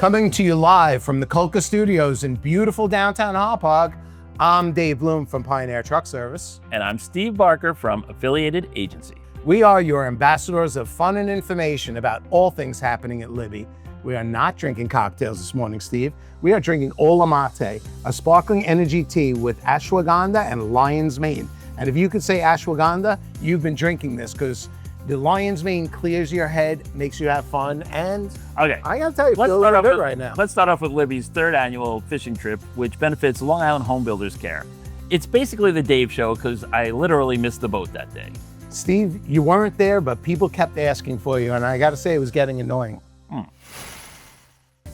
Coming to you live from the Colca Studios in beautiful downtown Hauppauge, I'm Dave Bloom from Pioneer Truck Service. And I'm Steve Barker from Affiliated Agency. We are your ambassadors of fun and information about all things happening at Libby. We are not drinking cocktails this morning, Steve. We are drinking Ola Mate, a sparkling energy tea with ashwagandha and lion's mane. And if you could say ashwagandha, you've been drinking this because the lion's mane clears your head, makes you have fun, and Okay, I gotta tell you, feel really good right now. Let's start off with Libby's third annual fishing trip, which benefits Long Island Home Builders Care. It's basically the Dave show because I literally missed the boat that day. Steve, you weren't there, but people kept asking for you, and I gotta say it was getting annoying.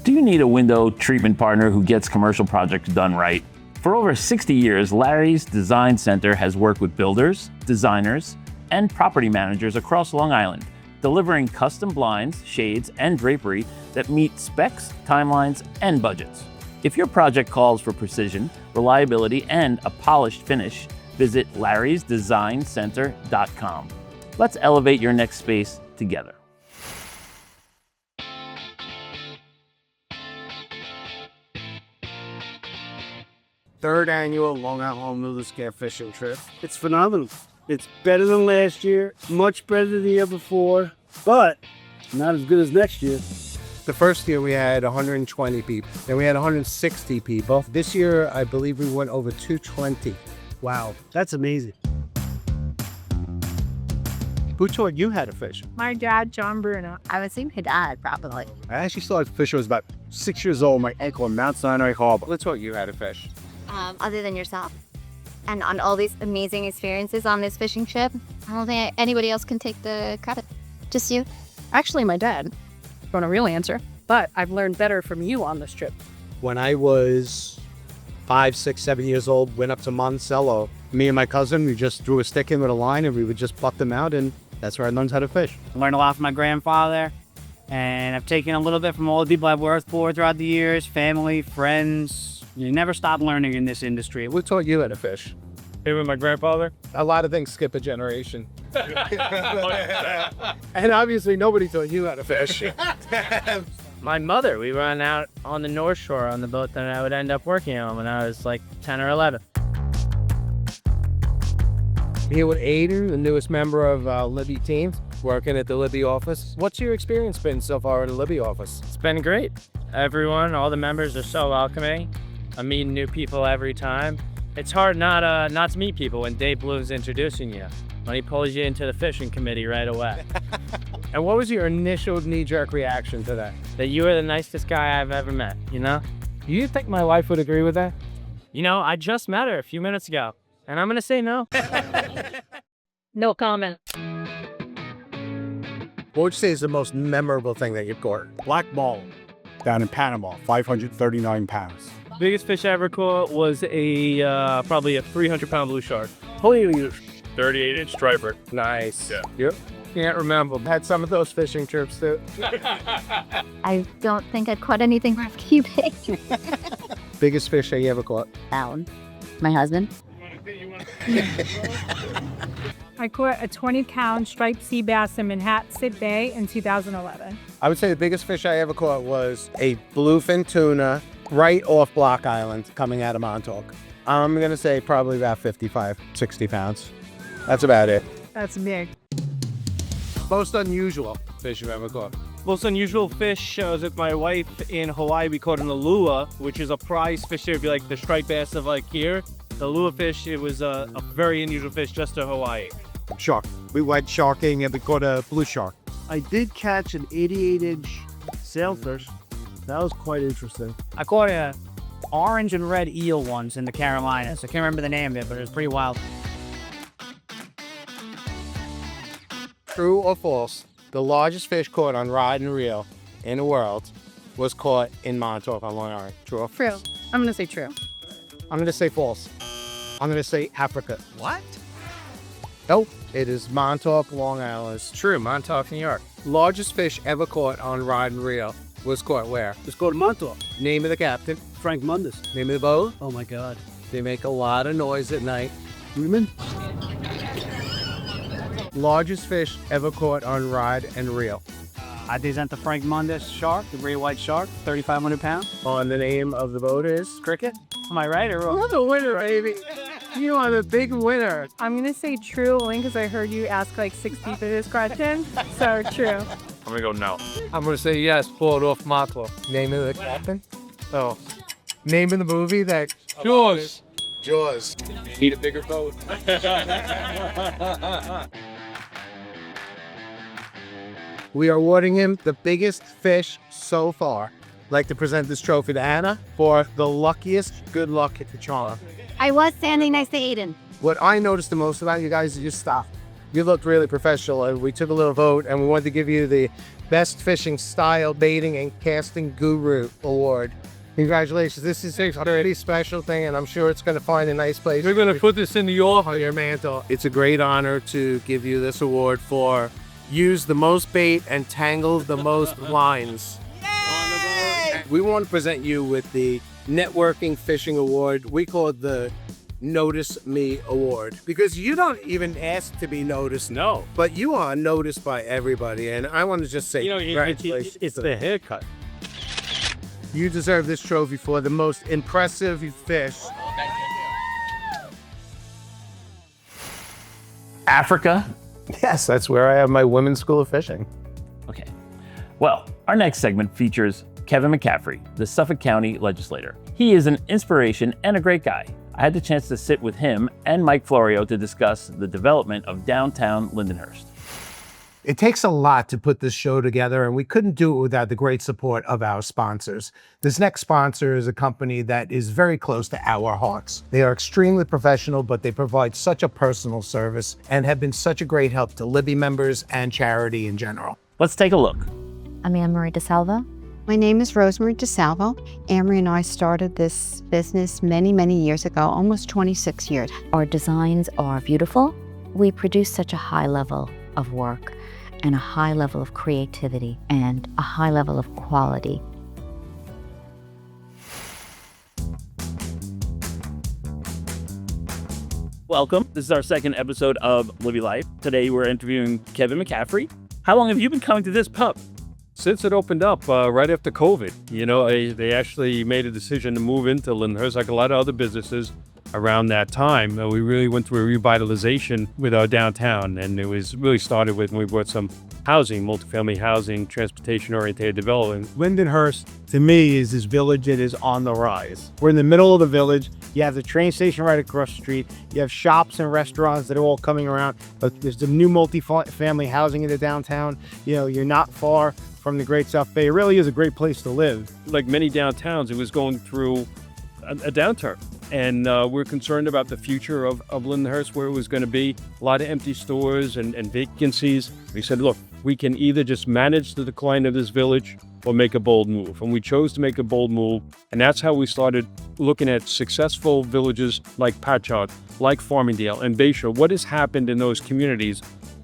Do you need a window treatment partner who gets commercial projects done right? For over 60 years, Larry's Design Center has worked with builders, designers, and property managers across Long Island, delivering custom blinds, shades, and drapery that meet specs, timelines, and budgets. If your project calls for precision, reliability, and a polished finish, visit larrysdesigncenter.com. Let's elevate your next space together. Third annual Long Island Home Builders Care fishing trip. It's phenomenal. It's better than last year, much better than the year before, but not as good as next year. The first year we had 120 people, then we had 160 people. This year, I believe we went over 220. Wow, that's amazing. Who taught you how to fish? My dad, John Bruno. I would say my dad, probably. I actually started fishing when I was about 6 years old. My ankle in Mount Sinai Harbor. Who taught you how to fish? Other than yourself. And on all these amazing experiences on this fishing trip, I don't think anybody else can take the credit. Just you. Actually, my dad. Want a real answer? But I've learned better from you on this trip. When I was 5, 6, 7 years old, went up to Monticello. Me and my cousin, we just threw a stick in with a line and we would just butt them out, and that's where I learned how to fish. I learned a lot from my grandfather, and I've taken a little bit from all the people I've worked for throughout the years, family, friends. You never stop learning in this industry. Who taught you how to fish? With my grandfather. A lot of things skip a generation. And obviously nobody taught you how to fish. My mother, we run out on the North Shore on the boat that I would end up working on when I was like 10 or 11. Here with Aiden, the newest member of Libby team, working at the Libby office. What's your experience been so far in the Libby office? It's been great. Everyone, all the members are so welcoming. I'm meeting new people every time. It's hard not to meet people when Dave Bloom's introducing you, when he pulls you into the fishing committee right away. And what was your initial knee-jerk reaction to that? That you are the nicest guy I've ever met, you know? You think my wife would agree with that? You know, I just met her a few minutes ago, and I'm gonna say no. No comment. What would you say is the most memorable thing that you've caught? Black ball down in Panama, 539 pounds. Biggest fish I ever caught was probably a 300-pound blue shark. Holy 38-inch striper. Nice. Yeah. Yep. Can't remember. Had some of those fishing trips too. I don't think I've caught anything worth keeping. Biggest fish that you ever caught? Alan, my husband. I caught a 20-pound striped sea bass in Manhasset Bay in 2011. I would say the biggest fish I ever caught was a bluefin tuna right off Block Island coming out of Montauk. I'm going to say probably about 55, 60 pounds. That's about it. That's big. Most unusual fish you've ever caught? Most unusual fish, I was with my wife in Hawaii. We caught an alua, which is a prize fish there. It'd be like the striped bass of like here. The alua fish, it was a very unusual fish just to Hawaii. Shark. We went sharking and we caught a blue shark. I did catch an 88-inch sailfish. That was quite interesting. I caught a orange and red eel once in the Carolinas. I can't remember the name of it, but it was pretty wild. True or false, the largest fish caught on rod and reel in the world was caught in Montauk on Long Island. True or True. I'm gonna say true. I'm going to say false. I'm going to say Africa. What? Nope. It is Montauk, Long Island. It's true, Montauk, New York. Largest fish ever caught on rod and reel was caught where? Let's go to Montauk. Name of the captain. Frank Mundus. Name of the boat. Oh my God. They make a lot of noise at night. Women? Largest fish ever caught on rod and reel. I present the Frank Mundus shark, the great white shark, 3,500 pounds. On the name of the boat is Cricket. Am I right or wrong? You're the winner, baby. You are the big winner. I'm gonna say true only because I heard you ask like 60 for this question. So true. I'm gonna go no. I'm gonna say yes, pull it off Motlo. Name of the captain? Oh. Name of the movie that... Jaws. Jaws. Need a bigger boat. We are awarding him the biggest fish so far. I'd like to present this trophy to Anna for the luckiest. Good luck at the charm. I was standing next to Aiden. What I noticed the most about you guys is you stopped. You looked really professional, and we took a little vote, and we wanted to give you the Best Fishing Style Baiting and Casting Guru Award. Congratulations. This is a pretty special thing, and I'm sure it's going to find a nice place. We're gonna put this in the office on your mantle. It's a great honor to give you this award for use the most bait and tangle the most lines. Yay! We want to present you with the Networking Fishing Award. We call it the Notice Me Award because you don't even ask to be noticed. No. But you are noticed by everybody, and I want to just say congratulations. It's the haircut. You deserve this trophy for the most impressive fish. Africa? Yes, that's where I have my women's school of fishing. Okay. Well, our next segment features Kevin McCaffrey, the Suffolk County Legislator. He is an inspiration and a great guy. I had the chance to sit with him and Mike Florio to discuss the development of downtown Lindenhurst. It takes a lot to put this show together, and we couldn't do it without the great support of our sponsors. This next sponsor is a company that is very close to our hearts. They are extremely professional, but they provide such a personal service and have been such a great help to LIBI members and charity in general. Let's take a look. I'm Anne-Marie DeSalvo. My name is Rosemary DeSalvo. Anne-Marie and I started this business many, many years ago, almost 26 years. Our designs are beautiful. We produce such a high level of work and a high level of creativity and a high level of quality. Welcome. This is our second episode of Livy Life. Today we're interviewing Kevin McCaffrey. How long have you been coming to this pub? Since it opened up right after COVID, you know, they actually made a decision to move into Lindenhurst like a lot of other businesses around that time. We really went through a revitalization with our downtown, and it was really started with when we brought some housing, multifamily housing, transportation-oriented development. Lindenhurst, to me, is this village that is on the rise. We're in the middle of the village. You have the train station right across the street. You have shops and restaurants that are all coming around. But there's the new multifamily housing in the downtown. You know, you're not far from the Great South Bay. It really is a great place to live. Like many downtowns, it was going through a downturn. And we're concerned about the future of Lindenhurst, where it was going to be a lot of empty stores and vacancies. We said, look, we can either just manage the decline of this village or make a bold move. And we chose to make a bold move. And that's how we started looking at successful villages like Partrick, like Farmingdale and Bayshore. What has happened in those communities?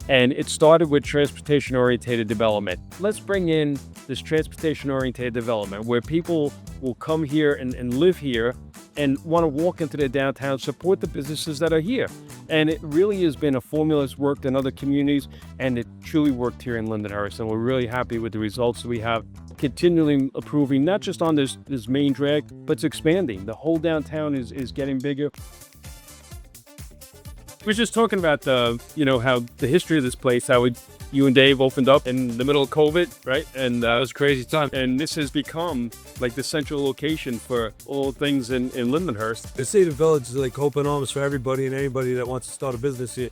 And it started with transportation-oriented development. Let's bring in this transportation-oriented development where people will come here and live here and want to walk into the downtown, support the businesses that are here. And it really has been a formula that's worked in other communities, and it truly worked here in Lindenhurst. And we're really happy with the results that we have, continually improving, not just on this main drag, but it's expanding. The whole downtown is getting bigger. We were just talking about how the history of this place, how you and Dave opened up in the middle of COVID, right? And it was a crazy time. And this has become like the central location for all things in Lindenhurst. I say the village is like open arms for everybody and anybody that wants to start a business here.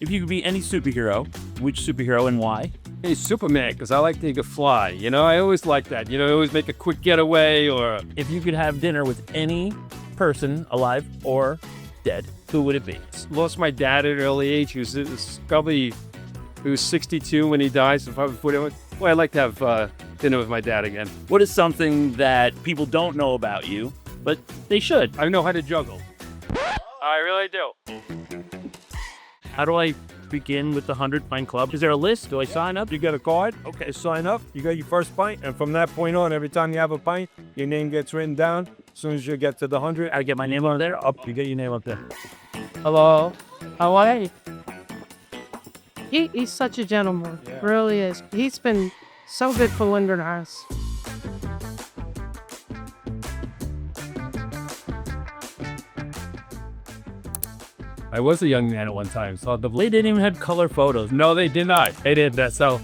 If you could be any superhero, which superhero and why? Hey, Superman, because I like to fly. You know, I always like that. You know, I always make a quick getaway. Or if you could have dinner with any person, alive or dead, who would it be? Lost my dad at an early age. He was 62 when he died. So if I would put him, well, I'd like to have dinner with my dad again. What is something that people don't know about you, but they should? I know how to juggle. I really do. How do I begin with the 100 Pint Club? Is there a list? Do I sign up? You get a card, okay, sign up, you got your first pint, and from that point on, every time you have a pint, your name gets written down. As soon as you get to the 100, I get my name on there. Up, you get your name up there. Hello. How are you? He's such a gentleman, really is. He's been so good for Lindenhurst. I was a young man at one time, so They didn't even have color photos. no, they did not. They did that. So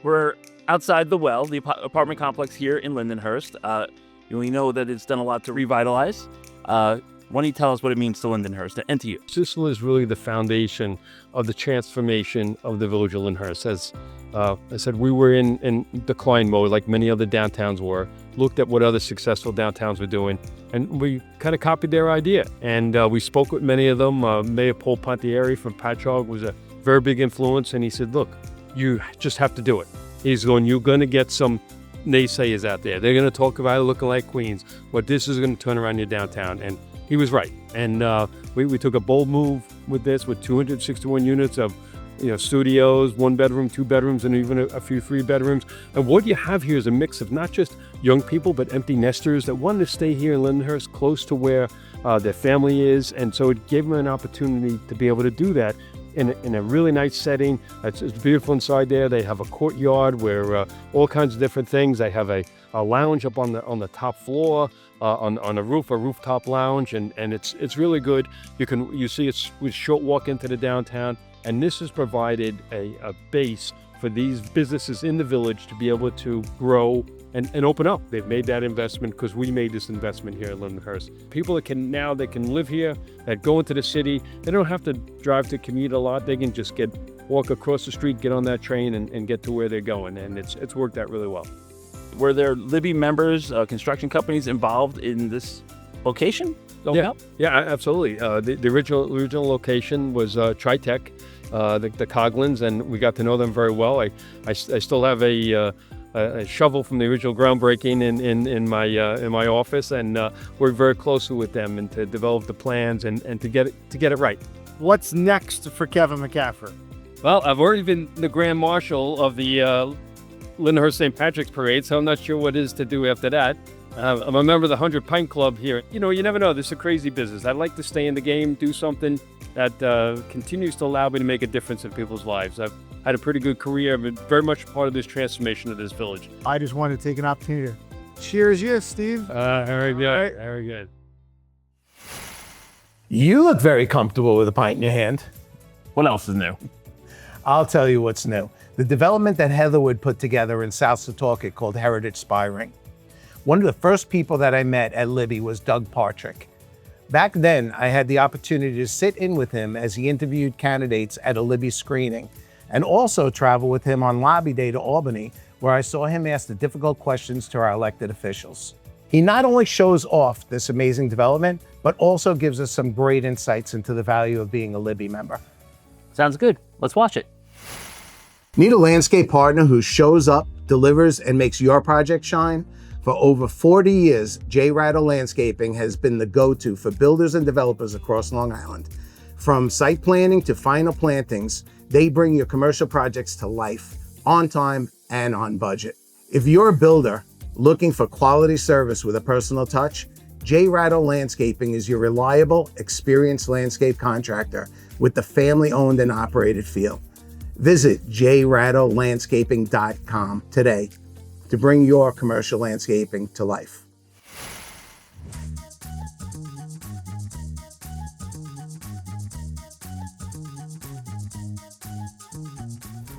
We're outside the Well, the apartment complex here in Lindenhurst. We know that it's done a lot to revitalize. Why don't you tell us what it means to Lindenhurst and to you? this was really the foundation of the transformation of the village of Lindenhurst. As I said, we were in decline mode like many other downtowns were, looked at what other successful downtowns were doing, and we kind of copied their idea. And we spoke with many of them. Mayor Paul Pontieri from Partrick was a very big influence, and he said, look, you just have to do it. He's going, you're going to get some naysayers out there. They're going to talk about it looking like Queens, but this is going to turn around your downtown. And he was right. And we took a bold move with this, with 261 units of studios, 1 bedroom, 2 bedrooms, and even a few 3 bedrooms. And what you have here is a mix of not just young people, but empty nesters that wanted to stay here in Lindenhurst, close to where their family is. And so it gave them an opportunity to be able to do that in a really nice setting. It's beautiful inside there. They have a courtyard where all kinds of different things. They have a lounge up on the top floor, on a rooftop lounge, and it's really good. You see it's a short walk into the downtown, and this has provided a base for these businesses in the village to be able to grow and open up. They've made that investment because we made this investment here at Lindenhurst. People that can live here, that go into the city, they don't have to drive to commute a lot. They can just walk across the street, get on that train, and get to where they're going. And it's worked out really well. Were there LIBI members, construction companies involved in this location? Yeah, absolutely. The original location was Tritech, the Coglins, and we got to know them very well. I still have a shovel from the original groundbreaking in my office, and worked very closely with them and to develop the plans and to get it right. What's next for Kevin McCaffrey? Well, I've already been the Grand Marshal of the Lindenhurst St. Patrick's Parade, so I'm not sure what is to do after that. I'm a member of the 100 Pint Club here. You never know. This is a crazy business. I'd like to stay in the game, do something that continues to allow me to make a difference in people's lives. I've had a pretty good career. I've been very much a part of this transformation of this village. I just wanted to take an opportunity to cheers you, Steve. Very good. Very good. You look very comfortable with a pint in your hand. What else is new? I'll tell you what's new. The development that Heatherwood put together in South Setauket called Heritage Spyring. One of the first people that I met at LIBI was Doug Partrick. Back then, I had the opportunity to sit in with him as he interviewed candidates at a LIBI screening, and also travel with him on lobby day to Albany, where I saw him ask the difficult questions to our elected officials. He not only shows off this amazing development, but also gives us some great insights into the value of being a LIBI member. Sounds good. Let's watch it. Need a landscape partner who shows up, delivers, and makes your project shine? For over 40 years, J. Rattle Landscaping has been the go-to for builders and developers across Long Island. From site planning to final plantings, they bring your commercial projects to life, on time and on budget. If you're a builder looking for quality service with a personal touch, J. Rattle Landscaping is your reliable, experienced landscape contractor with the family-owned and operated feel. Visit jrattlelandscaping.com today to bring your commercial landscaping to life.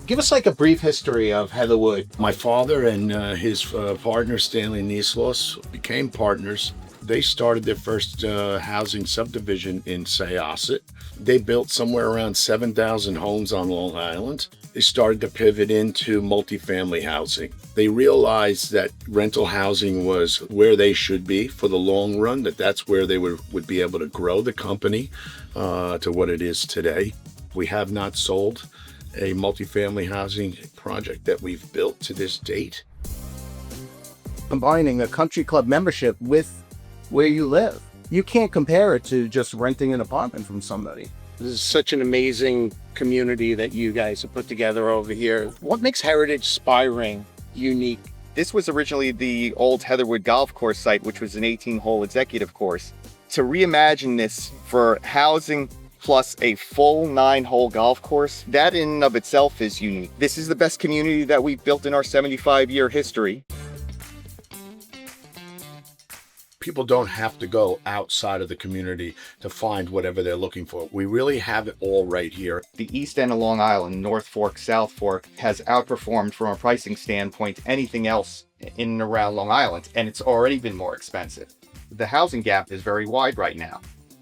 Give us like a brief history of Heatherwood. My father and his partner, Stanley Nieslos, became partners. They started their first housing subdivision in Setauket. They built somewhere around 7,000 homes on Long Island. They started to pivot into multifamily housing. They realized that rental housing was where they should be for the long run, that's where they would be able to grow the company to what it is today. We have not sold a multifamily housing project that we've built to this date. Combining a country club membership with where you live. You can't compare it to just renting an apartment from somebody. This is such an amazing community that you guys have put together over here. What makes Heritage Spyring unique? This was originally the old Heatherwood golf course site, which was an 18-hole executive course. To reimagine this for housing plus a full 9-hole golf course. That in and of itself is unique. This is the best community that we've built in our 75-year history. People don't have to go outside of the community to find whatever they're looking for. We really have it all right here. The east end of Long Island, North Fork, South Fork, has outperformed from a pricing standpoint anything else in and around Long Island, and it's already been more expensive. The housing gap is very wide right now.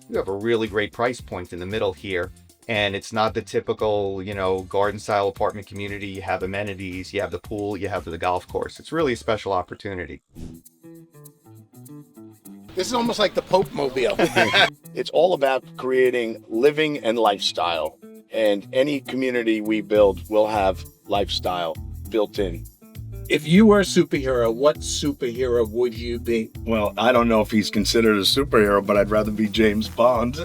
You have a really great price point in the middle here, and it's not the typical, garden style apartment community. You have amenities, you have the pool, you have the golf course. It's really a special opportunity. This is almost like the Pope Mobile. It's all about creating living and lifestyle. And any community we build will have lifestyle built in. If you were a superhero, what superhero would you be? Well, I don't know if he's considered a superhero, but I'd rather be James Bond.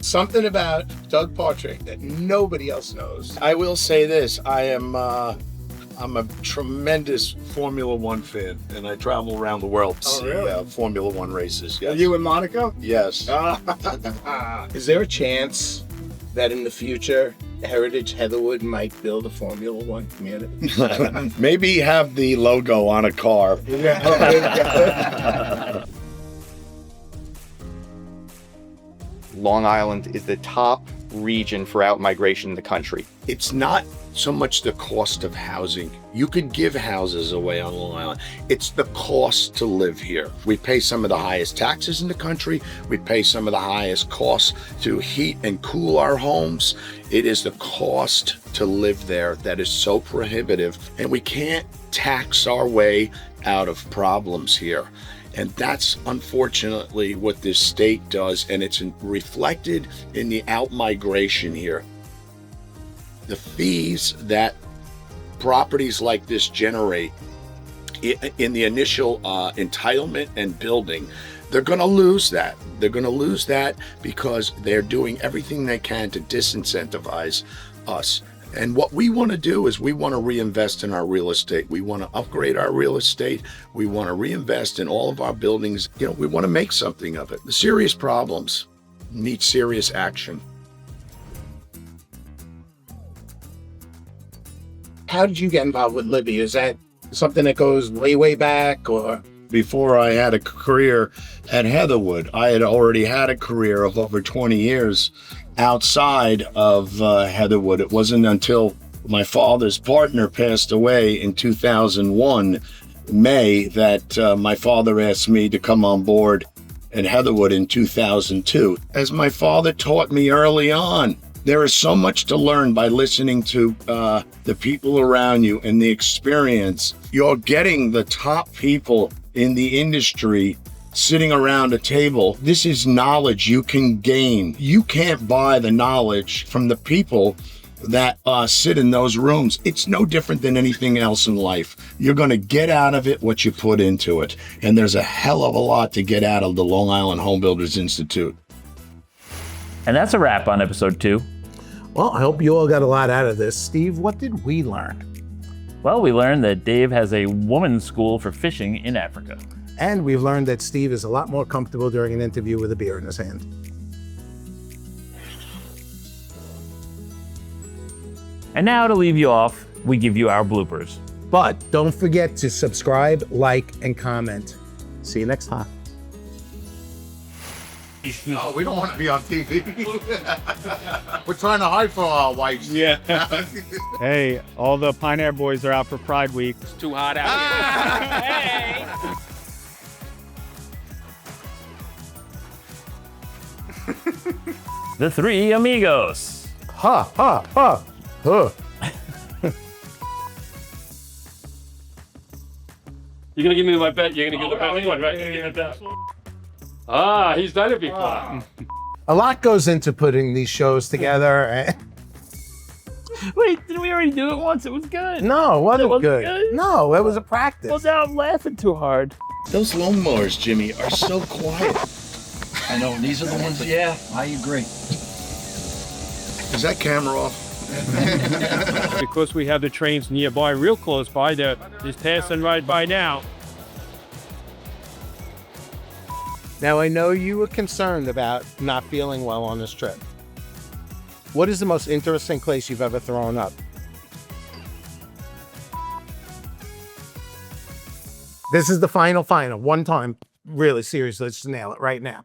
Something about Doug Partrick that nobody else knows. I will say this, I'm a tremendous Formula One fan, and I travel around the world to see Formula One races. Yes. Are you in Monaco? Yes. Is there a chance that in the future, Heritage Heatherwood might build a Formula One community? Maybe have the logo on a car. Long Island is the top region for out-migration in the country. It's not so much the cost of housing. You could give houses away on Long Island. It's the cost to live here. We pay some of the highest taxes in the country. We pay some of the highest costs to heat and cool our homes. It is the cost to live there that is so prohibitive, and we can't tax our way out of problems here. And that's unfortunately what this state does, and it's reflected in the out-migration here. The fees that properties like this generate in the initial entitlement and building, they're going to lose that. They're going to lose that because they're doing everything they can to disincentivize us. And what we want to do is we want to reinvest in our real estate. We want to upgrade our real estate. We want to reinvest in all of our buildings. We want to make something of it. The serious problems need serious action. How did you get involved with LIBI? Is that something that goes way, way back, or? Before I had a career at Heatherwood, I had already had a career of over 20 years outside of Heatherwood. It wasn't until my father's partner passed away in 2001, May, that my father asked me to come on board at Heatherwood in 2002. As my father taught me early on, there is so much to learn by listening to the people around you and the experience. You're getting the top people in the industry sitting around a table. This is knowledge you can gain. You can't buy the knowledge from the people that sit in those rooms. It's no different than anything else in life. You're going to get out of it what you put into it. And there's a hell of a lot to get out of the Long Island Home Builders Institute. And that's a wrap on episode 2. Well, I hope you all got a lot out of this. Steve, what did we learn? Well, we learned that Dave has a woman's school for fishing in Africa. And we've learned that Steve is a lot more comfortable during an interview with a beer in his hand. And now to leave you off, we give you our bloopers. But don't forget to subscribe, like, and comment. See you next time. No, we don't want to be on TV. We're trying to hide from our wives. Yeah. Hey, all the Pine Air boys are out for Pride Week. It's too hot out here. Hey! The Three Amigos. Ha, ha, ha, huh. You're going to give me my bet? You're going to give the bet? One, right? You're gonna give me a bet. Ah, he's done it before. A lot goes into putting these shows together. Wait, did we already do it once? It was good. No, it wasn't good. No, it was a practice. Well, now I'm laughing too hard. Those lawnmowers, Jimmy, are so quiet. I know, these are the ones, yeah, I agree. Is that camera off? Because we have the trains nearby, real close by, they're just passing right by now. Now, I know you were concerned about not feeling well on this trip. What is the most interesting place you've ever thrown up? This is the final. One time. Really, seriously, let's just nail it right now.